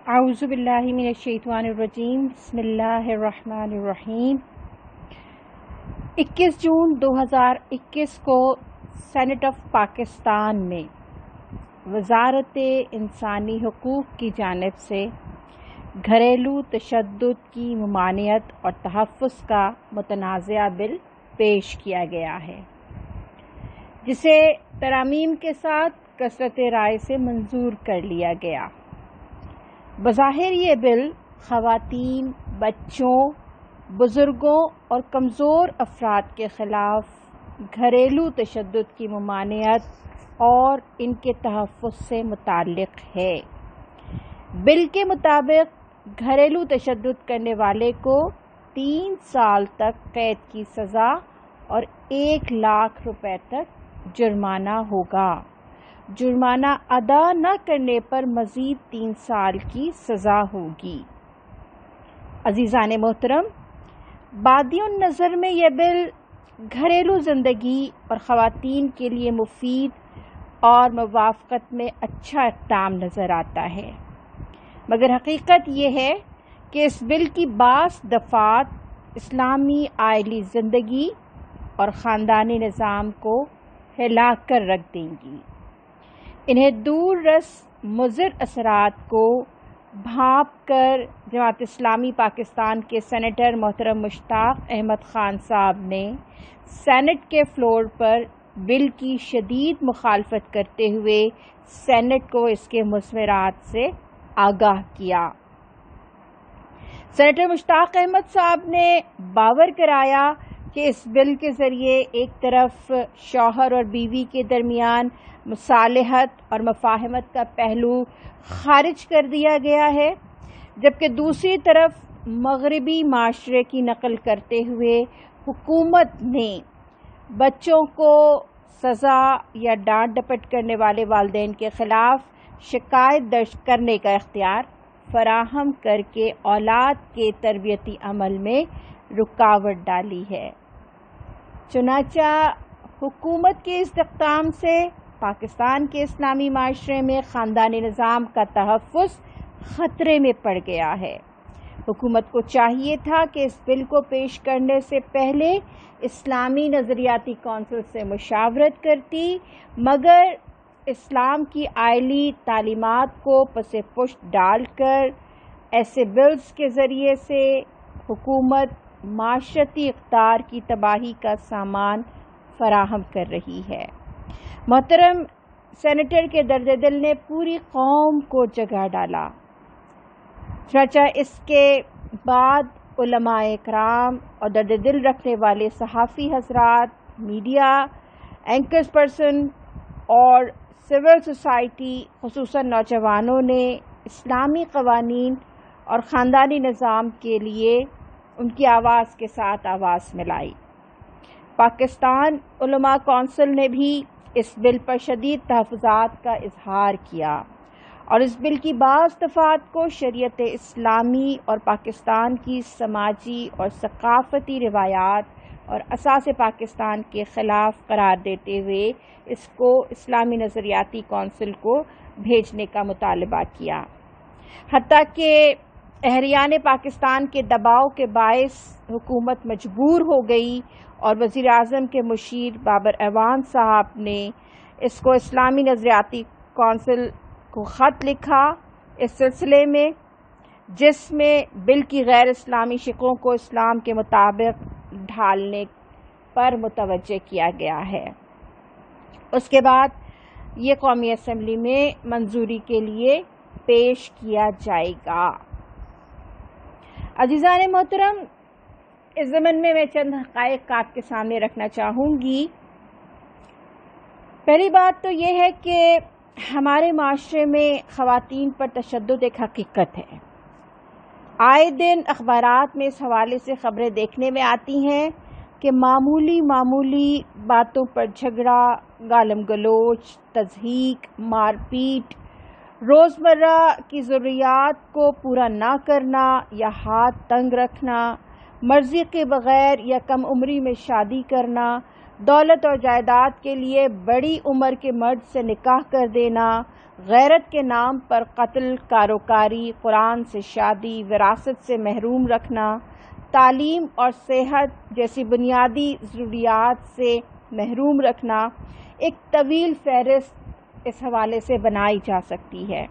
اعوذ باللہ من الشیطان الرجیم بسم اللہ الرحمن الرحیم 21 جون 2021 کو سینٹ آف پاکستان میں وزارت انسانی حقوق کی جانب سے گھریلو تشدد کی ممانعت اور تحفظ کا متنازعہ بل پیش کیا گیا ہے، جسے ترامیم کے ساتھ کثرت رائے سے منظور کر لیا گیا۔ بظاہر یہ بل خواتین، بچوں، بزرگوں اور کمزور افراد کے خلاف گھریلو تشدد کی ممانعت اور ان کے تحفظ سے متعلق ہے۔ بل کے مطابق گھریلو تشدد کرنے والے کو 3 سال تک قید کی سزا اور 1 لاکھ روپے تک جرمانہ ہوگا۔ جرمانہ ادا نہ کرنے پر مزید 3 سال کی سزا ہوگی۔ عزیزان محترم، بادی النظر میں یہ بل گھریلو زندگی اور خواتین کے لیے مفید اور موافقت میں اچھا اقدام نظر آتا ہے، مگر حقیقت یہ ہے کہ اس بل کی بعض دفعات اسلامی عائلی زندگی اور خاندانی نظام کو ہلا کر رکھ دیں گی۔ انہیں دور رس مضر اثرات کو بھانپ کر جماعت اسلامی پاکستان کے سینیٹر محترم مشتاق احمد خان صاحب نے سینٹ کے فلور پر بل کی شدید مخالفت کرتے ہوئے سینٹ کو اس کے مثمرات سے آگاہ کیا۔ سینیٹر مشتاق احمد صاحب نے باور کرایا کہ اس بل کے ذریعے ایک طرف شوہر اور بیوی کے درمیان مصالحت اور مفاہمت کا پہلو خارج کر دیا گیا ہے، جبکہ دوسری طرف مغربی معاشرے کی نقل کرتے ہوئے حکومت نے بچوں کو سزا یا ڈانٹ ڈپٹ کرنے والے والدین کے خلاف شکایت درج کرنے کا اختیار فراہم کر کے اولاد کے تربیتی عمل میں رکاوٹ ڈالی ہے۔ چنانچہ حکومت کے اس اقدام سے پاکستان کے اسلامی معاشرے میں خاندانی نظام کا تحفظ خطرے میں پڑ گیا ہے۔ حکومت کو چاہیے تھا کہ اس بل کو پیش کرنے سے پہلے اسلامی نظریاتی کونسل سے مشاورت کرتی، مگر اسلام کی عائلی تعلیمات کو پس پشت ڈال کر ایسے بلز کے ذریعے سے حکومت معاشرتی اقدار کی تباہی کا سامان فراہم کر رہی ہے۔ محترم سینیٹر کے درد دل نے پوری قوم کو جگہ ڈالا، چنانچہ اس کے بعد علماء کرام اور درد دل رکھنے والے صحافی حضرات، میڈیا اینکرز پرسن اور سول سوسائٹی خصوصاً نوجوانوں نے اسلامی قوانین اور خاندانی نظام کے لیے ان کی آواز کے ساتھ آواز ملائی۔ پاکستان علماء کونسل نے بھی اس بل پر شدید تحفظات کا اظہار کیا اور اس بل کی بعض دفعات کو شریعت اسلامی اور پاکستان کی سماجی اور ثقافتی روایات اور اساس پاکستان کے خلاف قرار دیتے ہوئے اس کو اسلامی نظریاتی کونسل کو بھیجنے کا مطالبہ کیا، حتیٰ کہ اہریان پاکستان کے دباؤ کے باعث حکومت مجبور ہو گئی اور وزیر اعظم کے مشیر بابر اعوان صاحب نے اس کو اسلامی نظریاتی کونسل کو خط لکھا اس سلسلے میں، جس میں بل کی غیر اسلامی شقوں کو اسلام کے مطابق ڈھالنے پر متوجہ کیا گیا ہے۔ اس کے بعد یہ قومی اسمبلی میں منظوری کے لیے پیش کیا جائے گا۔ عزیزان محترم، اس ضمن میں چند حقائق آپ کے سامنے رکھنا چاہوں گی۔ پہلی بات تو یہ ہے کہ ہمارے معاشرے میں خواتین پر تشدد ایک حقیقت ہے۔ آئے دن اخبارات میں اس حوالے سے خبریں دیکھنے میں آتی ہیں کہ معمولی باتوں پر جھگڑا، گالم گلوچ، تضحیک، مار پیٹ، روزمرہ کی ضروریات کو پورا نہ کرنا یا ہاتھ تنگ رکھنا، مرضی کے بغیر یا کم عمری میں شادی کرنا، دولت اور جائیداد کے لیے بڑی عمر کے مرد سے نکاح کر دینا، غیرت کے نام پر قتل، کاروکاری، قرآن سے شادی، وراثت سے محروم رکھنا، تعلیم اور صحت جیسی بنیادی ضروریات سے محروم رکھنا، ایک طویل فہرست اس حوالے سے بنائی جا سکتی ہے۔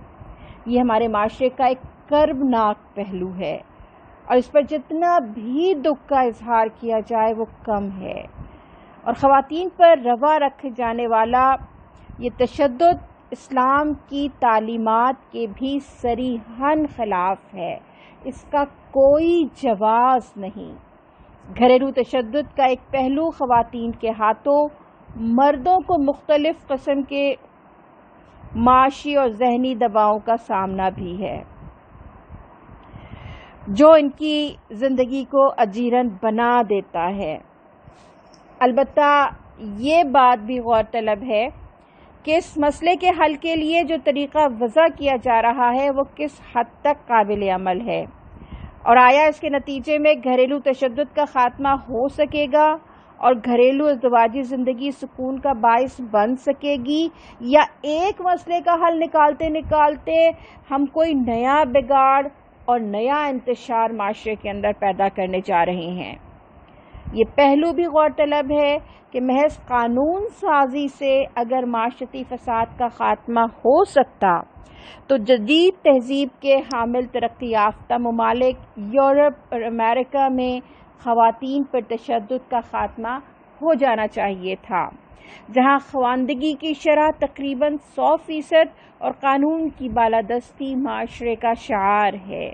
یہ ہمارے معاشرے کا ایک کربناک پہلو ہے، اور اس پر جتنا بھی دکھ کا اظہار کیا جائے وہ کم ہے۔ اور خواتین پر روا رکھے جانے والا یہ تشدد اسلام کی تعلیمات کے بھی صریحاً خلاف ہے، اس کا کوئی جواز نہیں۔ گھریلو تشدد کا ایک پہلو خواتین کے ہاتھوں مردوں کو مختلف قسم کے معاشی اور ذہنی دباؤں کا سامنا بھی ہے، جو ان کی زندگی کو اجیرن بنا دیتا ہے۔ البتہ یہ بات بھی غور طلب ہے کہ اس مسئلے کے حل کے لیے جو طریقہ وضع کیا جا رہا ہے وہ کس حد تک قابل عمل ہے، اور آیا اس کے نتیجے میں گھریلو تشدد کا خاتمہ ہو سکے گا اور گھریلو ازدواجی زندگی سکون کا باعث بن سکے گی، یا ایک مسئلے کا حل نکالتے نکالتے ہم کوئی نیا بگاڑ اور نیا انتشار معاشرے کے اندر پیدا کرنے جا رہے ہیں۔ یہ پہلو بھی غور طلب ہے کہ محض قانون سازی سے اگر معاشرتی فساد کا خاتمہ ہو سکتا تو جدید تہذیب کے حامل ترقی یافتہ ممالک یورپ اور امریکہ میں خواتین پر تشدد کا خاتمہ ہو جانا چاہیے تھا، جہاں خواندگی کی شرح تقریباً 100% اور قانون کی بالادستی معاشرے کا شعار ہے۔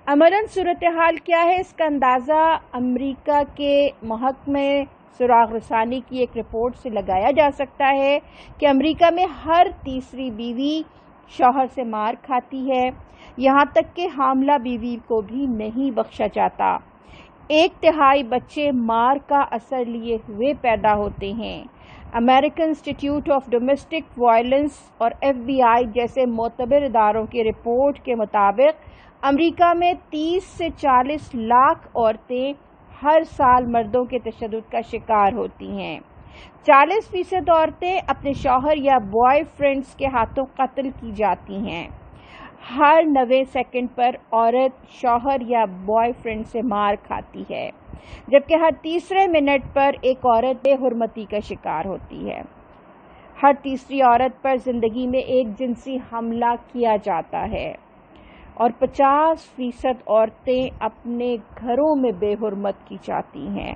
عملاً صورتحال کیا ہے، اس کا اندازہ امریکہ کے محکمہ سراغ رسانی کی ایک رپورٹ سے لگایا جا سکتا ہے کہ امریکہ میں ہر تیسری بیوی شوہر سے مار کھاتی ہے، یہاں تک کہ حاملہ بیوی کو بھی نہیں بخشا جاتا۔ 1/3 بچے مار کا اثر لیے ہوئے پیدا ہوتے ہیں۔ American institute of domestic violence اور FBI جیسے معتبر اداروں کی رپورٹ کے مطابق امریکہ میں 30 سے 40 لاکھ عورتیں ہر سال مردوں کے تشدد کا شکار ہوتی ہیں۔ 40% عورتیں اپنے شوہر یا بوائے فرینڈز کے ہاتھوں قتل کی جاتی ہیں۔ ہر 90 سیکنڈ پر عورت شوہر یا بوائے فرینڈ سے مار کھاتی ہے، جبکہ ہر تیسرے منٹ پر ایک عورت بے حرمتی کا شکار ہوتی ہے۔ ہر تیسری عورت پر زندگی میں ایک جنسی حملہ کیا جاتا ہے، اور 50% عورتیں اپنے گھروں میں بے حرمت کی جاتی ہیں۔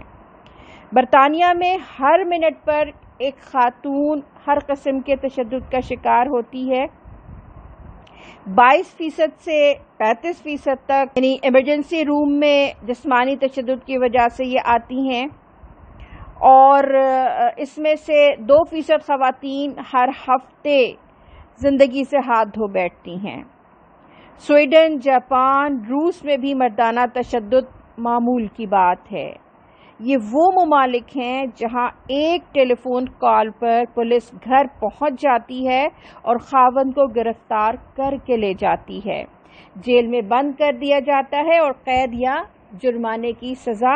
برطانیہ میں ہر منٹ پر ایک خاتون ہر قسم کے تشدد کا شکار ہوتی ہے۔ 22% سے 35% تک یعنی ایمرجنسی روم میں جسمانی تشدد کی وجہ سے یہ آتی ہیں، اور اس میں سے 2% خواتین ہر ہفتے زندگی سے ہاتھ دھو بیٹھتی ہیں۔ سویڈن، جاپان، روس میں بھی مردانہ تشدد معمول کی بات ہے۔ یہ وہ ممالک ہیں جہاں ایک ٹیلی فون کال پر پولیس گھر پہنچ جاتی ہے اور خاوند کو گرفتار کر کے لے جاتی ہے، جیل میں بند کر دیا جاتا ہے اور قید یا جرمانے کی سزا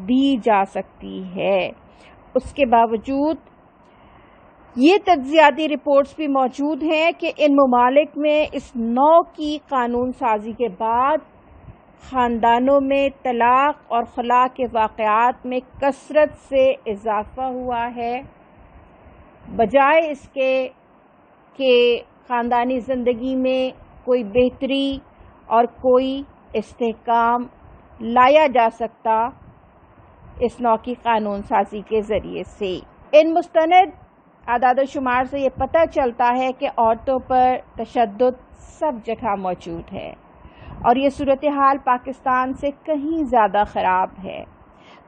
دی جا سکتی ہے۔ اس کے باوجود یہ تجزیاتی رپورٹس بھی موجود ہیں کہ ان ممالک میں اس نوع کی قانون سازی کے بعد خاندانوں میں طلاق اور خلا کے واقعات میں کثرت سے اضافہ ہوا ہے، بجائے اس کے کہ خاندانی زندگی میں کوئی بہتری اور کوئی استحکام لایا جا سکتا اس نوع کی قانون سازی کے ذریعے سے۔ ان مستند اعداد و شمار سے یہ پتہ چلتا ہے کہ عورتوں پر تشدد سب جگہ موجود ہے، اور یہ صورتحال پاکستان سے کہیں زیادہ خراب ہے۔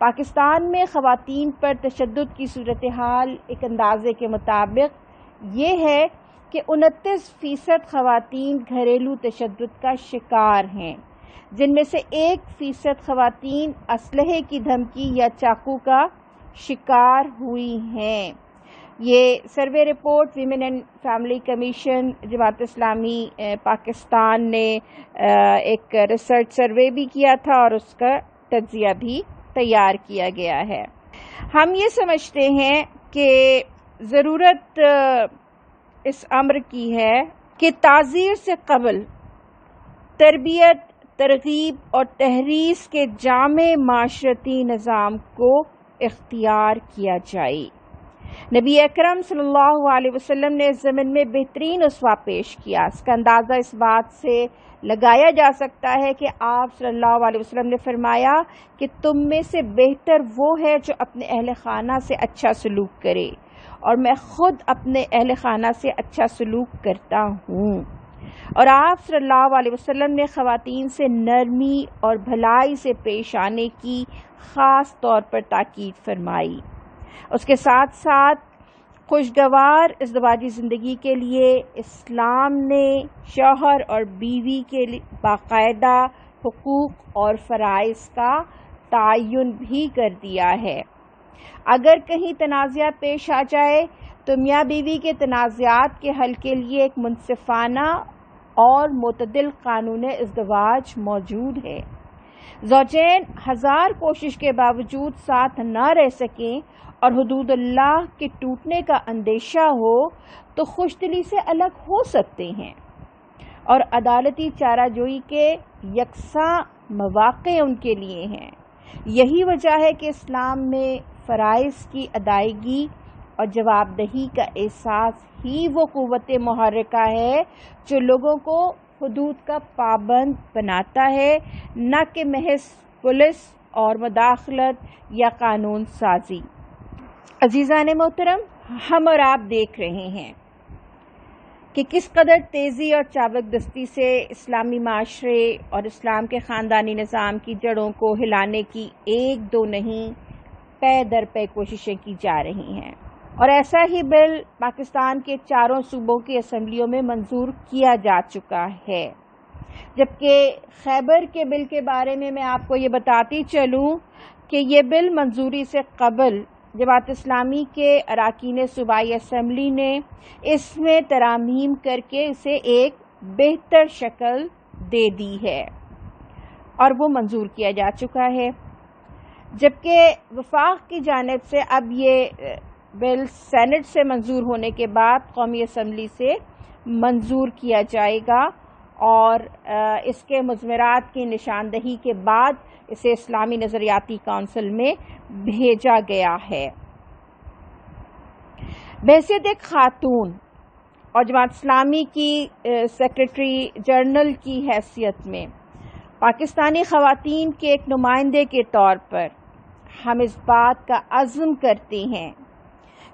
پاکستان میں خواتین پر تشدد کی صورتحال ایک اندازے کے مطابق یہ ہے کہ 29% خواتین گھریلو تشدد کا شکار ہیں، جن میں سے 1% خواتین اسلحے کی دھمکی یا چاقو کا شکار ہوئی ہیں۔ یہ survey report women and family commission Jamaat Islami Pakistan نے ایک ریسرچ سروے بھی کیا تھا، اور اس کا تجزیہ بھی تیار کیا گیا ہے۔ ہم یہ سمجھتے ہیں کہ ضرورت اس امر کی ہے کہ تعزیر سے قبل تربیت، ترغیب اور تحریض کے جامع معاشرتی نظام کو اختیار کیا جائے۔ نبی اکرم صلی اللہ علیہ وسلم نے اس ضمن میں بہترین اسوہ پیش کیا۔ اس کا اندازہ اس بات سے لگایا جا سکتا ہے کہ آپ صلی اللہ علیہ وسلم نے فرمایا کہ تم میں سے بہتر وہ ہے جو اپنے اہل خانہ سے اچھا سلوک کرے، اور میں خود اپنے اہل خانہ سے اچھا سلوک کرتا ہوں۔ اور آپ صلی اللہ علیہ وسلم نے خواتین سے نرمی اور بھلائی سے پیش آنے کی خاص طور پر تاکید فرمائی۔ اس کے ساتھ ساتھ خوشگوار ازدواجی زندگی کے لیے اسلام نے شوہر اور بیوی کے باقاعدہ حقوق اور فرائض کا تعین بھی کر دیا ہے۔ اگر کہیں تنازعہ پیش آ جائے تو میاں بیوی کے تنازعات کے حل کے لیے ایک منصفانہ اور معتدل قانون ازدواج موجود ہے۔ زوجین ہزار کوشش کے باوجود ساتھ نہ رہ سکیں اور حدود اللہ کے ٹوٹنے کا اندیشہ ہو تو خوش دلی سے الگ ہو سکتے ہیں، اور عدالتی چارہ جوئی کے یکساں مواقع ان کے لیے ہیں۔ یہی وجہ ہے کہ اسلام میں فرائض کی ادائیگی اور جواب دہی کا احساس ہی وہ قوت محرکہ ہے جو لوگوں کو حدود کا پابند بناتا ہے، نہ کہ محض پولیس اور مداخلت یا قانون سازی۔ عزیزان محترم، ہم اور آپ دیکھ رہے ہیں کہ کس قدر تیزی اور چابک دستی سے اسلامی معاشرے اور اسلام کے خاندانی نظام کی جڑوں کو ہلانے کی ایک دو نہیں پے در پے کوششیں کی جا رہی ہیں، اور ایسا ہی بل پاکستان کے چاروں صوبوں کی اسمبلیوں میں منظور کیا جا چکا ہے۔ جبکہ خیبر کے بل کے بارے میں آپ کو یہ بتاتی چلوں کہ یہ بل منظوری سے قبل جماعت اسلامی کے اراکین صوبائی اسمبلی نے اس میں ترامیم کر کے اسے ایک بہتر شکل دے دی ہے اور وہ منظور کیا جا چکا ہے، جبکہ وفاق کی جانب سے اب یہ بل سینٹ سے منظور ہونے کے بعد قومی اسمبلی سے منظور کیا جائے گا، اور اس کے مضمرات کی نشاندہی کے بعد اسے اسلامی نظریاتی کونسل میں بھیجا گیا ہے۔ بحیثیت ایک خاتون اور جماعت اسلامی کی سیکریٹری جنرل کی حیثیت میں پاکستانی خواتین کے ایک نمائندے کے طور پر ہم اس بات کا عزم کرتے ہیں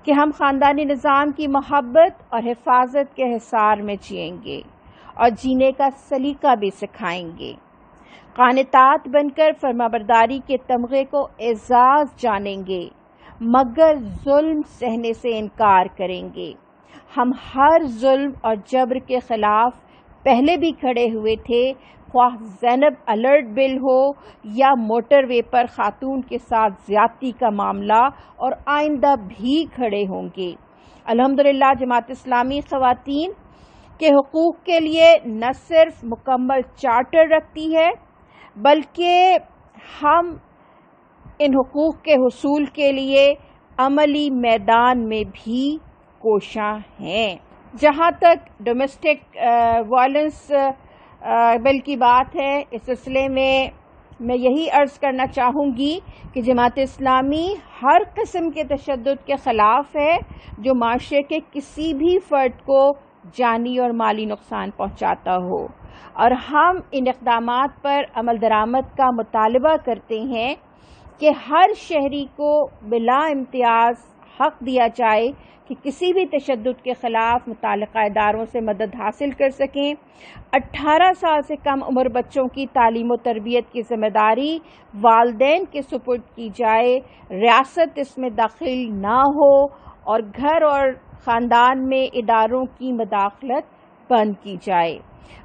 کہ ہم خاندانی نظام کی محبت اور حفاظت کے حصار میں جئیں گے اور جینے کا سلیقہ بھی سکھائیں گے۔ قانتات بن کر فرمانبرداری کے تمغے کو اعزاز جانیں گے، مگر ظلم سہنے سے انکار کریں گے۔ ہم ہر ظلم اور جبر کے خلاف پہلے بھی کھڑے ہوئے تھے، خواہ زینب الرٹ بل ہو یا موٹر وے پر خاتون کے ساتھ زیادتی کا معاملہ، اور آئندہ بھی کھڑے ہوں گے۔ الحمدللہ جماعت اسلامی خواتین کے حقوق کے لیے نہ صرف مکمل چارٹر رکھتی ہے، بلکہ ہم ان حقوق کے حصول کے لیے عملی میدان میں بھی کوشاں ہیں۔ جہاں تک ڈومیسٹک وائلنس بل کی بات ہے، اس سلسلے میں یہی عرض کرنا چاہوں گی کہ جماعت اسلامی ہر قسم کے تشدد کے خلاف ہے جو معاشرے کے کسی بھی فرد کو جانی اور مالی نقصان پہنچاتا ہو، اور ہم ان اقدامات پر عمل درآمد کا مطالبہ کرتے ہیں کہ ہر شہری کو بلا امتیاز حق دیا جائے کہ کسی بھی تشدد کے خلاف متعلقہ اداروں سے مدد حاصل کر سکیں۔ 18 سال سے کم عمر بچوں کی تعلیم و تربیت کی ذمہ داری والدین کے سپرد کی جائے، ریاست اس میں داخل نہ ہو، اور گھر اور خاندان میں اداروں کی مداخلت بند کی جائے۔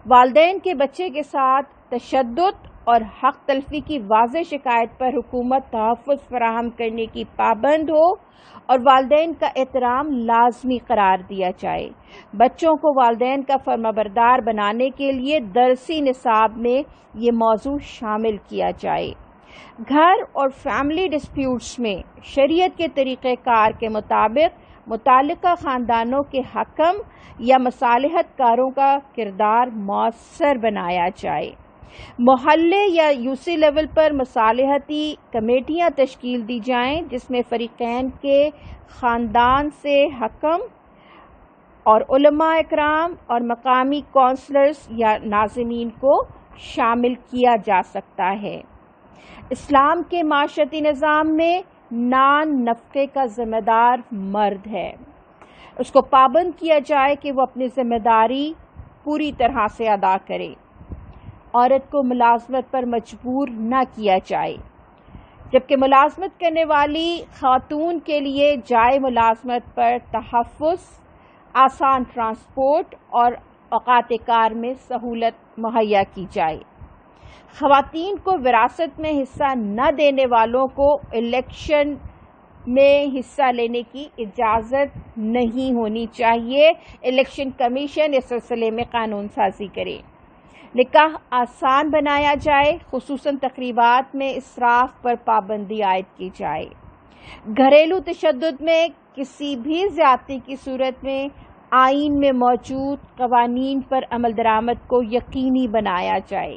والدین کے بچے کے ساتھ تشدد اور حق تلفی کی واضح شکایت پر حکومت تحفظ فراہم کرنے کی پابند ہو، اور والدین کا احترام لازمی قرار دیا جائے۔ بچوں کو والدین کا فرمانبردار بنانے کے لیے درسی نصاب میں یہ موضوع شامل کیا جائے۔ گھر اور فیملی ڈسپیوٹس میں شریعت کے طریقہ کار کے مطابق متعلقہ خاندانوں کے حکم یا مصالحت کاروں کا کردار مؤثر بنایا جائے۔ محلے یا یوسی لیول پر مصالحتی کمیٹیاں تشکیل دی جائیں جس میں فریقین کے خاندان سے حکم اور علماء اکرام اور مقامی کونسلرز یا ناظمین کو شامل کیا جا سکتا ہے۔ اسلام کے معاشرتی نظام میں نان نفقے کا ذمہ دار مرد ہے، اس کو پابند کیا جائے کہ وہ اپنی ذمہ داری پوری طرح سے ادا کرے۔ عورت کو ملازمت پر مجبور نہ کیا جائے، جبکہ ملازمت کرنے والی خاتون کے لیے جائے ملازمت پر تحفظ، آسان ٹرانسپورٹ اور اوقات کار میں سہولت مہیا کی جائے۔ خواتین کو وراثت میں حصہ نہ دینے والوں کو الیکشن میں حصہ لینے کی اجازت نہیں ہونی چاہیے۔ الیکشن کمیشن اس سلسلے میں قانون سازی کرے۔ نکاح آسان بنایا جائے، خصوصاً تقریبات میں اسراف پر پابندی عائد کی جائے۔ گھریلو تشدد میں کسی بھی زیادتی کی صورت میں آئین میں موجود قوانین پر عمل درآمد کو یقینی بنایا جائے۔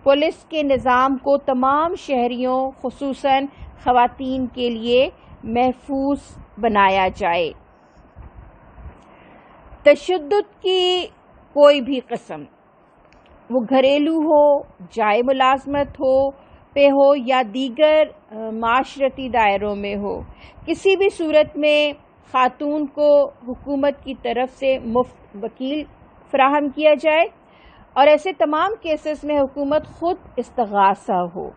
پولیس کے نظام کو تمام شہریوں خصوصاً خواتین کے لیے محفوظ بنایا جائے۔ تشدد کی کوئی بھی قسم، وہ گھریلو ہو، جائے ملازمت پہ ہو یا دیگر معاشرتی دائروں میں ہو، کسی بھی صورت میں خاتون کو حکومت کی طرف سے مفت وکیل فراہم کیا جائے اور ایسے تمام کیسز میں حکومت خود استغاثہ ہو۔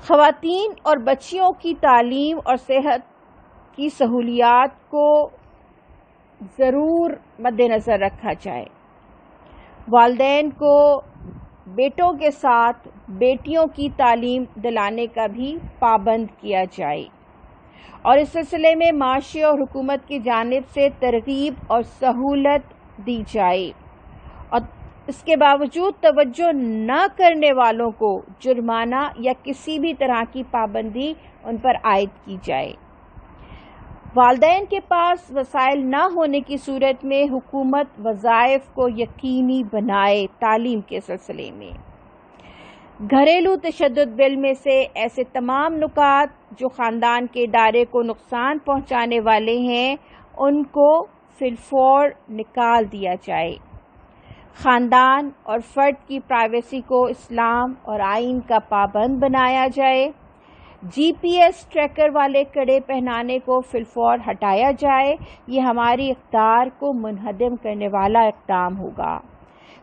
خواتین اور بچیوں کی تعلیم اور صحت کی سہولیات کو ضرور مد نظر رکھا جائے۔ والدین کو بیٹوں کے ساتھ بیٹیوں کی تعلیم دلانے کا بھی پابند کیا جائے اور اس سلسلے میں معاشرے اور حکومت کی جانب سے ترغیب اور سہولت دی جائے اور اس کے باوجود توجہ نہ کرنے والوں کو جرمانہ یا کسی بھی طرح کی پابندی ان پر عائد کی جائے۔ والدین کے پاس وسائل نہ ہونے کی صورت میں حکومت وظائف کو یقینی بنائے۔ تعلیم کے سلسلے میں گھریلو تشدد بل میں سے ایسے تمام نکات جو خاندان کے ادارے کو نقصان پہنچانے والے ہیں ان کو فی الفور نکال دیا جائے۔ خاندان اور فرد کی پرائیویسی کو اسلام اور آئین کا پابند بنایا جائے۔ جی پی ایس ٹریکر والے کڑے پہنانے کو فی الفور ہٹایا جائے۔ یہ ہماری اقدار کو منہدم کرنے والا اقدام ہوگا۔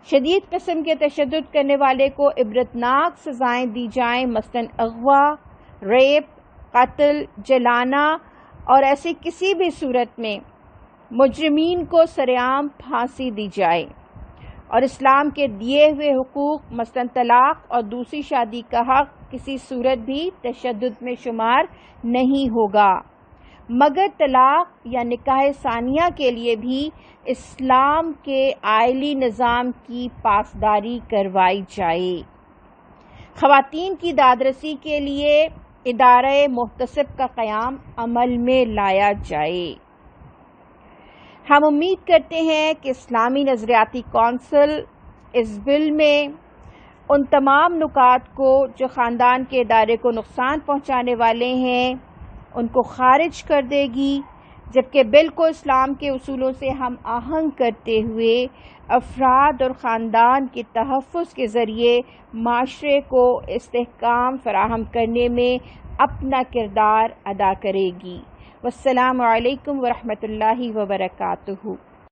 شدید قسم کے تشدد کرنے والے کو عبرتناک سزائیں دی جائیں، مثلاً اغوا، ریپ، قتل، جلانا اور ایسی کسی بھی صورت میں مجرمین کو سرعام پھانسی دی جائے اور اسلام کے دیے ہوئے حقوق مثلاً طلاق اور دوسری شادی کا حق کسی صورت بھی تشدد میں شمار نہیں ہوگا، مگر طلاق یا نکاح ثانیہ کے لیے بھی اسلام کے آئلی نظام کی پاسداری کروائی جائے۔ خواتین کی دادرسی کے لیے ادارہ محتسب کا قیام عمل میں لایا جائے۔ ہم امید کرتے ہیں کہ اسلامی نظریاتی کونسل اس بل میں ان تمام نکات کو جو خاندان کے ادارے کو نقصان پہنچانے والے ہیں ان کو خارج کر دے گی، جبکہ بل کو اسلام کے اصولوں سے ہم آہنگ کرتے ہوئے افراد اور خاندان کے تحفظ کے ذریعے معاشرے کو استحکام فراہم کرنے میں اپنا کردار ادا کرے گی۔ والسلام علیکم ورحمۃ اللہ وبرکاتہ۔